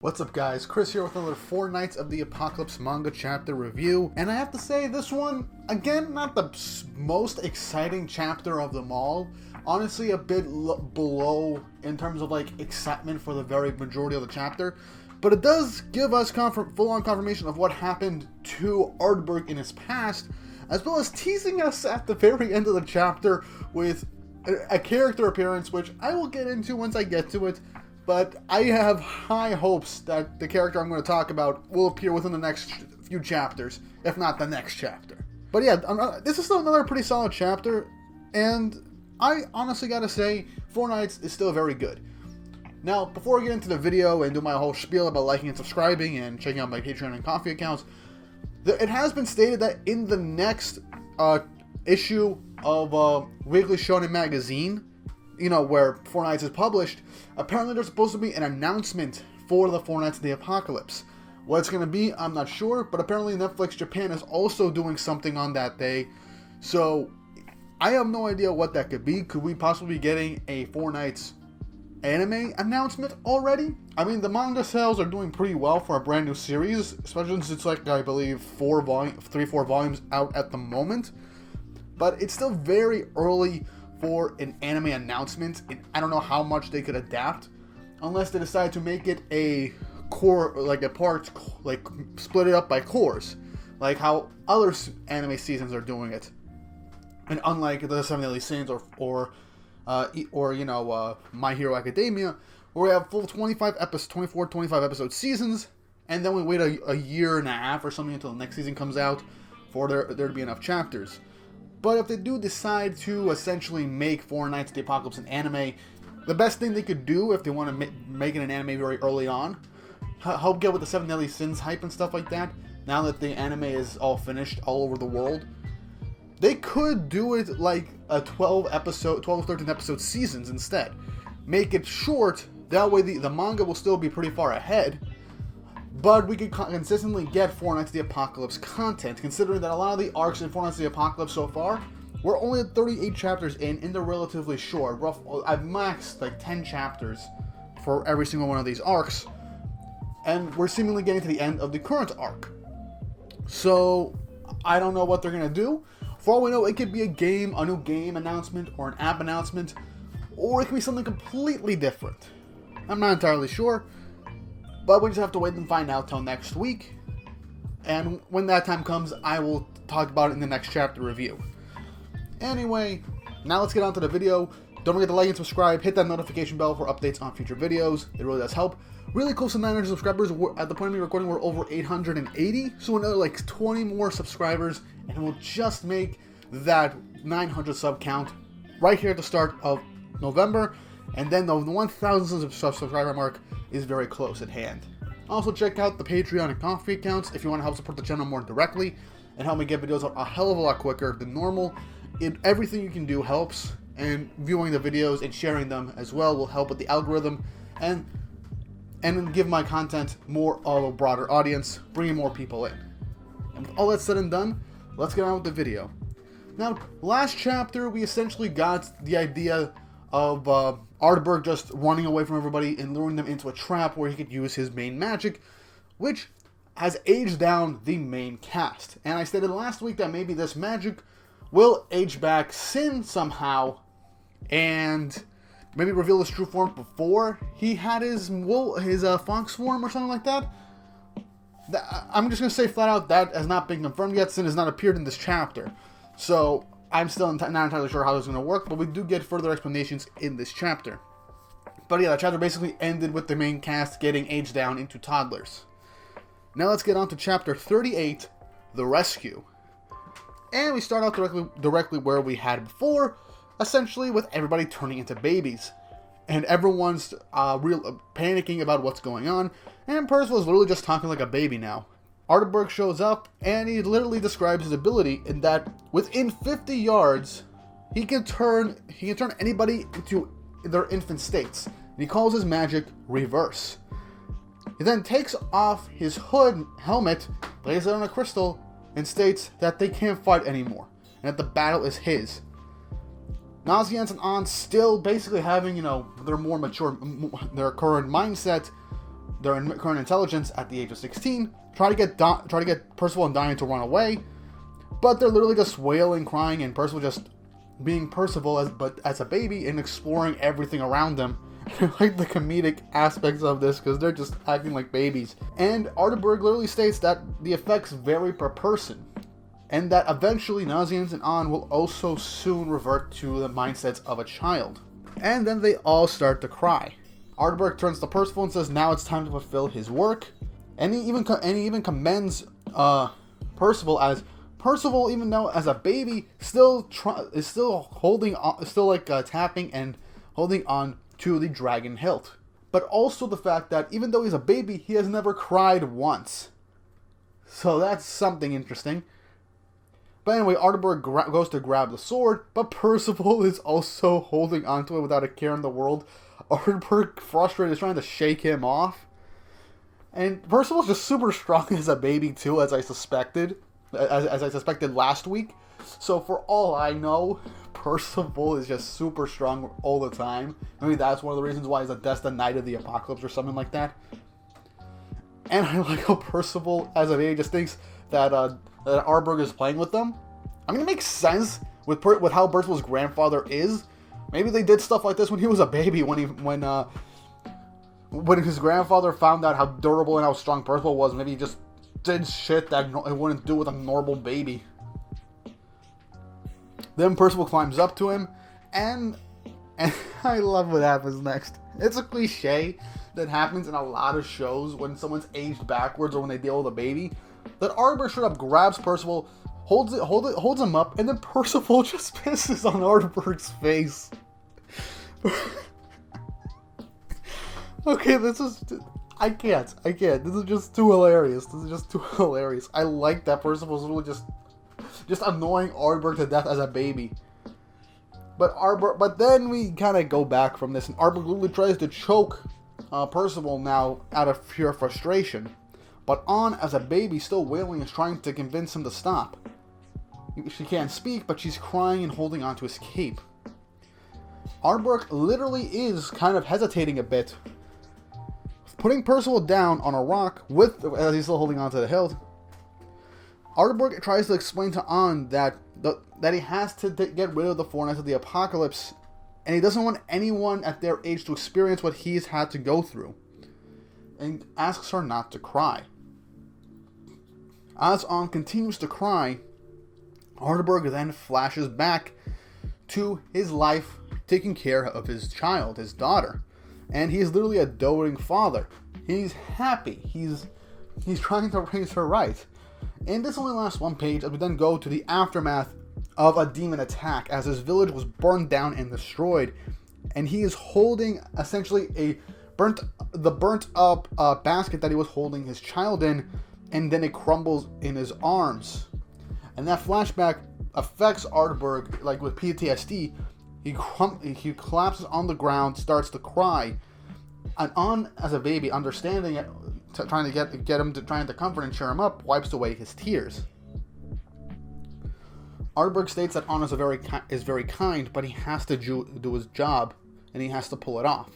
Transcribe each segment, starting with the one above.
What's up guys, Chris here with another 4 Nights of the Apocalypse manga chapter review, and I have to say this one, again, not the most exciting chapter of them all. Honestly, a bit below in terms of like excitement for the very majority of the chapter, but it does give us full-on confirmation of what happened to Ardberg in his past, as well as teasing us at the very end of the chapter with a character appearance, which I will get into once I get to it. But I have high hopes that the character I'm going to talk about will appear within the next few chapters, if not the next chapter. But yeah, this is still another pretty solid chapter, and I honestly gotta say, 4 Nights is still very good. Now, before I get into the video and do my whole spiel about liking and subscribing and checking out my Patreon and Ko-fi accounts, it has been stated that in the next issue of Weekly Shonen Magazine, you know, where 4 Nights is published, apparently there's supposed to be an announcement for the 4 Nights of the Apocalypse. What it's going to be, I'm not sure, but apparently Netflix Japan is also doing something on that day. So, I have no idea what that could be. Could we possibly be getting a 4 Nights anime announcement already? I mean, the manga sales are doing pretty well for a brand new series, especially since it's like, I believe, 4 volumes out at the moment. But it's still very early for an anime announcement, and I don't know how much they could adapt unless they decide to make it a core, like a part, like split it up by cores, like how other anime seasons are doing it. And unlike the 7 Deadly Sins or you know, My Hero Academia, where we have full 24, 25 episode seasons, and then we wait a year and a half or something until the next season comes out for there to be enough chapters. But if they do decide to essentially make 4 Nights of the Apocalypse an anime, the best thing they could do if they want to make it an anime very early on, help get with the 7 Deadly Sins hype and stuff like that, now that the anime is all finished all over the world, they could do it like a 12 or 13 episode seasons instead. Make it short, that way the manga will still be pretty far ahead, but we could consistently get 4 Nights of the Apocalypse content, considering that a lot of the arcs in 4 Nights of the Apocalypse so far, we're only at 38 chapters in, and they're relatively short. I've maxed like 10 chapters for every single one of these arcs, and we're seemingly getting to the end of the current arc. So, I don't know what they're going to do. For all we know, it could be a new game announcement, or an app announcement, or it could be something completely different. I'm not entirely sure. But we just have to wait and find out till next week. And when that time comes, I will talk about it in the next chapter review. Anyway, now let's get on to the video. Don't forget to like and subscribe. Hit that notification bell for updates on future videos. It really does help. Really close to 900 subscribers. At the point of me recording, we're over 880. So another like 20 more subscribers. And we'll just make that 900 sub count right here at the start of November. And then the 1,000 subscriber mark is very close at hand. Also, check out the Patreon and Ko-fi accounts if you want to help support the channel more directly and help me get videos out a hell of a lot quicker than normal. Everything you can do helps, and viewing the videos and sharing them as well will help with the algorithm and give my content more of a broader audience, bringing more people in. And with all that said and done, let's get on with the video. Now, last chapter we essentially got the idea of Ardberg just running away from everybody and luring them into a trap where he could use his main magic, which has aged down the main cast. And I stated last week that maybe this magic will age back Sin somehow and maybe reveal his true form before he had his fox form or something like that. I'm just going to say flat out that has not been confirmed yet. Sin has not appeared in this chapter. So I'm still not entirely sure how this is going to work, but we do get further explanations in this chapter. But yeah, the chapter basically ended with the main cast getting aged down into toddlers. Now let's get on to chapter 38, The Rescue. And we start out directly where we had before, essentially with everybody turning into babies. And everyone's panicking about what's going on, and Percival's literally just talking like a baby now. Ardberg shows up, and he literally describes his ability in that within 50 yards, he can turn anybody into their infant states. And he calls his magic Reverse. He then takes off his helmet, lays it on a crystal, and states that they can't fight anymore, and that the battle is his. Nazians and An still basically having, you know, their more mature, their current mindset, their current intelligence at the age of 16, try to get Percival and Diane to run away, but they're literally just wailing, crying, and Percival just being Percival as a baby and exploring everything around them. I like the comedic aspects of this because they're just acting like babies. And Ardberg literally states that the effects vary per person, and that eventually Nazians and An will also soon revert to the mindsets of a child. And then they all start to cry. Ardberg turns to Percival and says now it's time to fulfill his work, and he even commends Percival, as Percival, even though as a baby, is still holding on, tapping and holding on to the dragon hilt. But also the fact that even though he's a baby, he has never cried once. So that's something interesting. But anyway, Ardberg goes to grab the sword, but Percival is also holding onto it without a care in the world. Ardberg, frustrated, is trying to shake him off. And Percival's just super strong as a baby too, as I suspected. As I suspected last week. So for all I know, Percival is just super strong all the time. Maybe that's one of the reasons why he's a destined knight of the apocalypse or something like that. And I like how Percival, as a baby, just thinks that Ardberg is playing with them. I mean, it makes sense with how Percival's grandfather is. Maybe they did stuff like this when he was a baby, when his grandfather found out how durable and how strong Percival was. Maybe he just did shit that it wouldn't do with a normal baby. Then Percival climbs up to him, and I love what happens next. It's a cliche that happens in a lot of shows when someone's aged backwards or when they deal with a baby. That Ardberg straight up grabs Percival, holds him up, and then Percival just pisses on Ardberg's face. Okay, this is... I can't. This is just too hilarious. I like that Percival's really just annoying Ardberg to death as a baby. But then we kind of go back from this, and Ardberg literally tries to choke Percival now out of pure frustration. But An, as a baby, still wailing, is trying to convince him to stop. She can't speak, but she's crying and holding on to his cape. Ardberg literally is kind of hesitating a bit, putting Percival down on a rock as he's still holding on to the hilt. Ardberg tries to explain to An that he has to get rid of the Four Knights of the Apocalypse, and he doesn't want anyone at their age to experience what he's had to go through, and asks her not to cry. As An continues to cry, Ardberg then flashes back to his life taking care of his child, his daughter. And he's literally a doting father. He's happy. He's trying to raise her right. And this only lasts one page, as we then go to the aftermath of a demon attack, as his village was burned down and destroyed. And he is holding essentially the burnt up basket that he was holding his child in, and then it crumbles in his arms. And that flashback affects Ardberg like with PTSD. He collapses on the ground, starts to cry, and An, as a baby, understanding it, trying to get him to trying to comfort and cheer him up, wipes away his tears. Ardberg states that An is very kind, but he has to do his job, and he has to pull it off.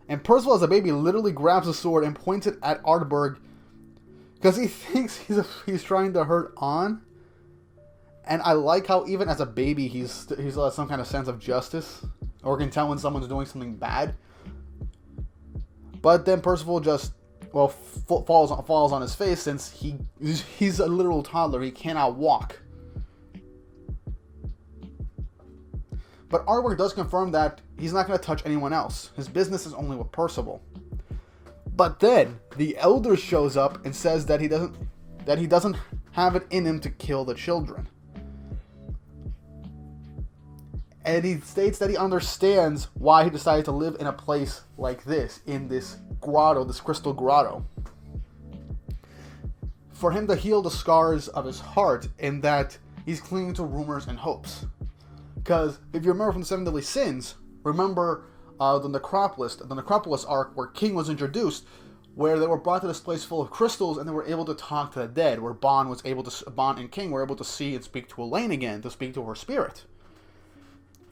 And Percival, as a baby, literally grabs a sword and points it at Ardberg because he thinks he's trying to hurt An. And I like how even as a baby, he's some kind of sense of justice, or can tell when someone's doing something bad. But then Percival just falls on his face, since he's a literal toddler. He cannot walk. But Ardberg does confirm that he's not going to touch anyone else. His business is only with Percival. But then the elder shows up and says that he doesn't have it in him to kill the children. And he states that he understands why he decided to live in a place like this, in this grotto, this crystal grotto. For him to heal the scars of his heart, and that he's clinging to rumors and hopes. Because if you remember from the Seven Deadly Sins, remember the Necropolis arc where King was introduced, where they were brought to this place full of crystals and they were able to talk to the dead, where Bond and King were able to see and speak to Elaine again, to speak to her spirit.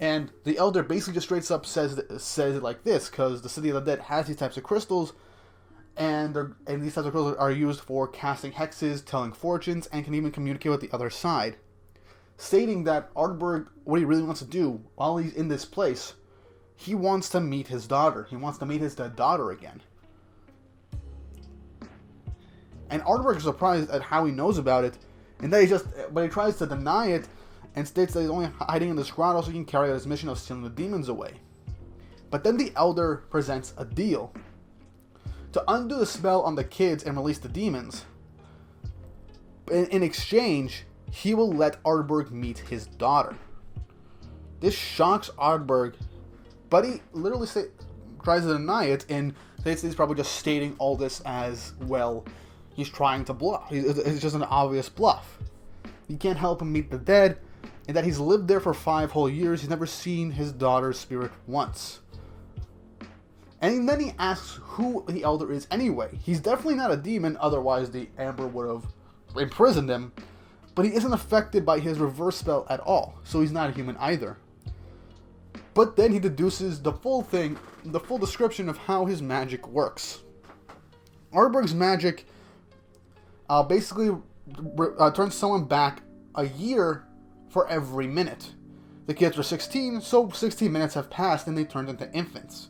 And the elder basically just straight up says it like this, because the City of the Dead has these types of crystals, and these types of crystals are used for casting hexes, telling fortunes, and can even communicate with the other side. Stating that Ardberg, what he really wants to do while he's in this place, he wants to meet his daughter. He wants to meet his dead daughter again. And Ardberg is surprised at how he knows about it, and that but he tries to deny it and states that he's only hiding in this grotto so he can carry out his mission of stealing the demons away. But then the Elder presents a deal. To undo the spell on the kids and release the demons, in exchange, he will let Ardberg meet his daughter. This shocks Ardberg, but he literally tries to deny it and states he's probably just stating all this as, well, he's trying to bluff. It's just an obvious bluff. He can't help him meet the dead, and that he's lived there for 5 whole years. He's never seen his daughter's spirit once. And then he asks who the Elder is anyway. He's definitely not a demon, otherwise the Emperor would have imprisoned him. But he isn't affected by his reverse spell at all, so he's not a human either. But then he deduces the full description of how his magic works. Ardberg's magic basically turns someone back a year for every minute. The kids were 16, so 16 minutes have passed and they turned into infants.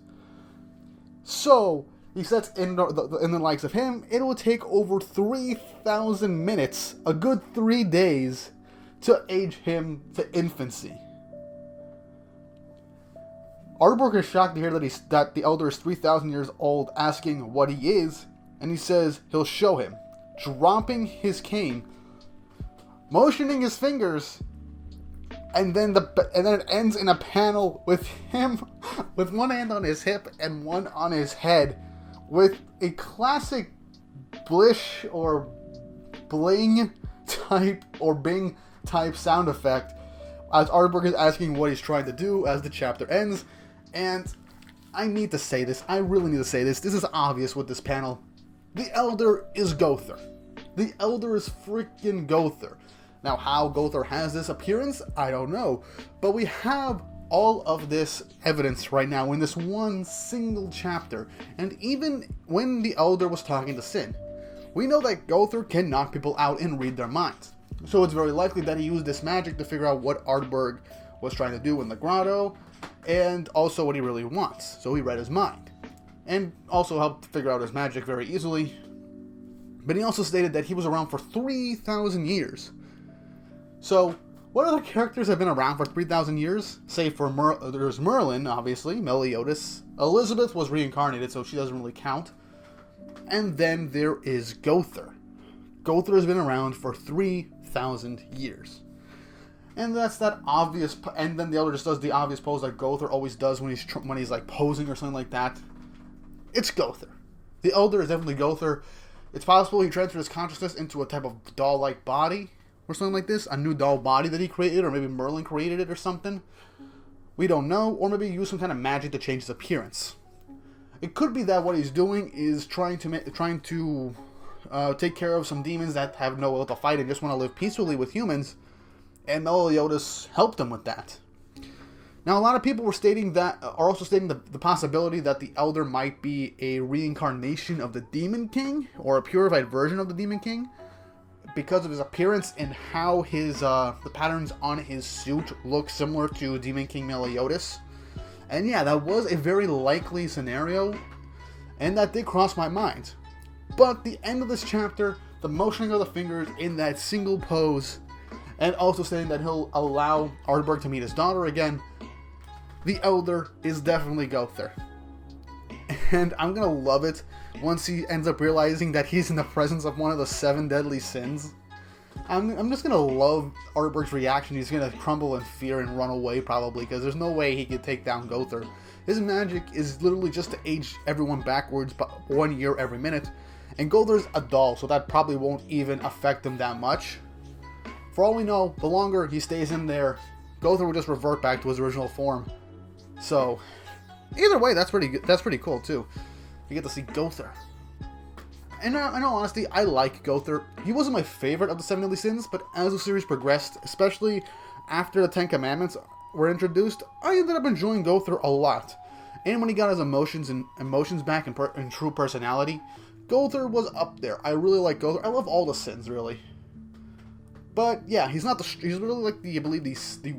So, he says in the likes of him, it will take over 3,000 minutes, a good 3 days, to age him to infancy. Ardberg is shocked to hear that the Elder is 3,000 years old, asking what he is, and he says he'll show him, dropping his cane, motioning his fingers, and then it ends in a panel with him with one hand on his hip and one on his head, with a classic blish or bling type or bing type sound effect as Ardberg is asking what he's trying to do as the chapter ends. And I need to say this, I really need to say this is obvious with this panel. The Elder is Gowther. The Elder is freaking Gowther. Now, how Gowther has this appearance, I don't know. But we have all of this evidence right now in this one single chapter. And even when the Elder was talking to Sin, we know that Gowther can knock people out and read their minds. So it's very likely that he used this magic to figure out what Ardberg was trying to do in the grotto, and also what he really wants. So he read his mind. And also helped figure out his magic very easily. But he also stated that he was around for 3,000 years. So, what other characters have been around for 3,000 years? Save for there's Merlin, obviously, Meliodas. Elizabeth was reincarnated, so she doesn't really count. And then there is Gowther. Gowther has been around for 3,000 years. And that's that obvious, and then the Elder just does the obvious pose that Gowther always does when he's like posing or something like that. It's Gowther. The Elder is definitely Gowther. It's possible he transferred his consciousness into a type of doll-like body, or something like this, a new doll body that he created, or maybe Merlin created it or something. We don't know, or maybe he used some kind of magic to change his appearance. It could be that what he's doing is trying to take care of some demons that have no will to fight and just want to live peacefully with humans, and Meliodas helped him with that. Now, a lot of people are also stating the possibility that the Elder might be a reincarnation of the Demon King, or a purified version of the Demon King, because of his appearance and how the patterns on his suit look similar to Demon King Meliodas. And yeah, that was a very likely scenario, and that did cross my mind. But the end of this chapter, the motioning of the fingers in that single pose, and also saying that he'll allow Ardberg to meet his daughter again, the Elder is definitely Gowther. And I'm gonna love it once he ends up realizing that he's in the presence of one of the 7 deadly sins. I'm just gonna love Ardberg's reaction. He's gonna crumble in fear and run away probably, because there's no way he could take down Gowther. His magic is literally just to age everyone backwards by 1 year every minute, and Gowther's a doll, so that probably won't even affect him that much. For all we know, the longer he stays in there, Gowther will just revert back to his original form. So, either way, that's pretty cool too. You get to see Gowther. And in all honesty, I like Gowther. He wasn't my favorite of the 7 deadly sins, but as the series progressed, especially after the 10 Commandments were introduced, I ended up enjoying Gowther a lot. And when he got his emotions back and true personality, Gother was up there. I really like Gother. I love all the Sins, really. But yeah, he's not the. He's really like I believe the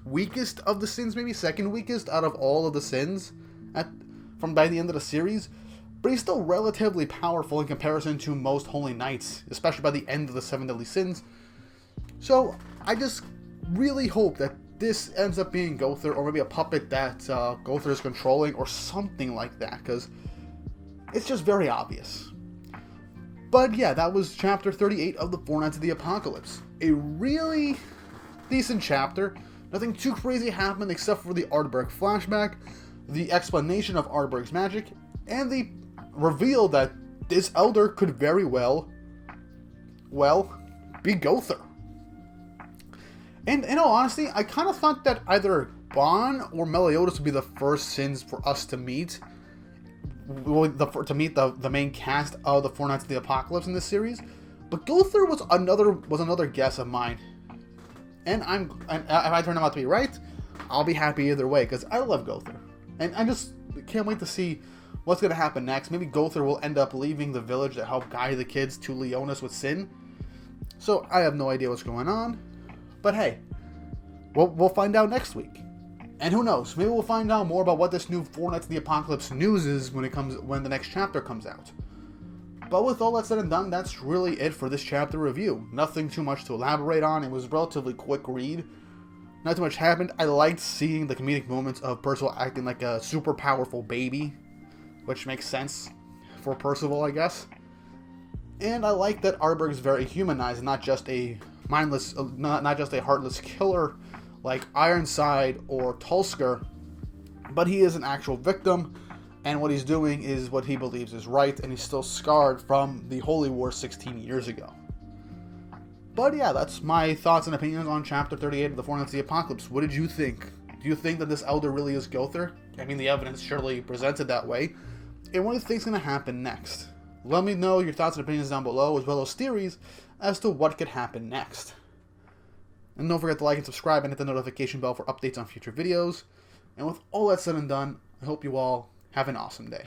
weakest of the Sins, maybe second weakest out of all of the Sins, by the end of the series. But he's still relatively powerful in comparison to most Holy Knights, especially by the end of the 7 Deadly Sins. So I just really hope that this ends up being Gother, or maybe a puppet that Gother is controlling, or something like that, because it's just very obvious. But yeah, that was chapter 38 of the Four Knights of the Apocalypse. A really decent chapter. Nothing too crazy happened except for the Ardberg flashback, the explanation of Ardberg's magic, and the reveal that this elder could very well, be Gother. And in all honesty, I kind of thought that either Bon or Meliodas would be the first Sins for us to meet. To meet the main cast of the Four Knights of the Apocalypse in this series. But Gother was another guess of mine. And if I turn out to be right, I'll be happy either way, because I love Gother. And I just can't wait to see what's going to happen next. Maybe Gother will end up leaving the village to help guide the kids to Leonis with Sin. So I have no idea what's going on. But hey, we'll find out next week. And who knows, maybe we'll find out more about what this new Four Knights of the Apocalypse news is when the next chapter comes out. But with all that said and done, that's really it for this chapter review. Nothing too much to elaborate on. It was a relatively quick read. Not too much happened. I liked seeing the comedic moments of Percival acting like a super powerful baby, which makes sense for Percival, I guess. And I like that Ardberg is very humanized, not just a mindless, not just a heartless killer like Ironside or Tulsker, but he is an actual victim, and what he's doing is what he believes is right, and he's still scarred from the Holy War 16 years ago. But yeah, that's my thoughts and opinions on Chapter 38 of the Four Knights of the Apocalypse. What did you think? Do you think that this elder really is Gother? I mean, the evidence surely presented that way. And what do you think is going to happen next? Let me know your thoughts and opinions down below, as well as theories as to what could happen next. And don't forget to like and subscribe and hit the notification bell for updates on future videos. And with all that said and done, I hope you all have an awesome day.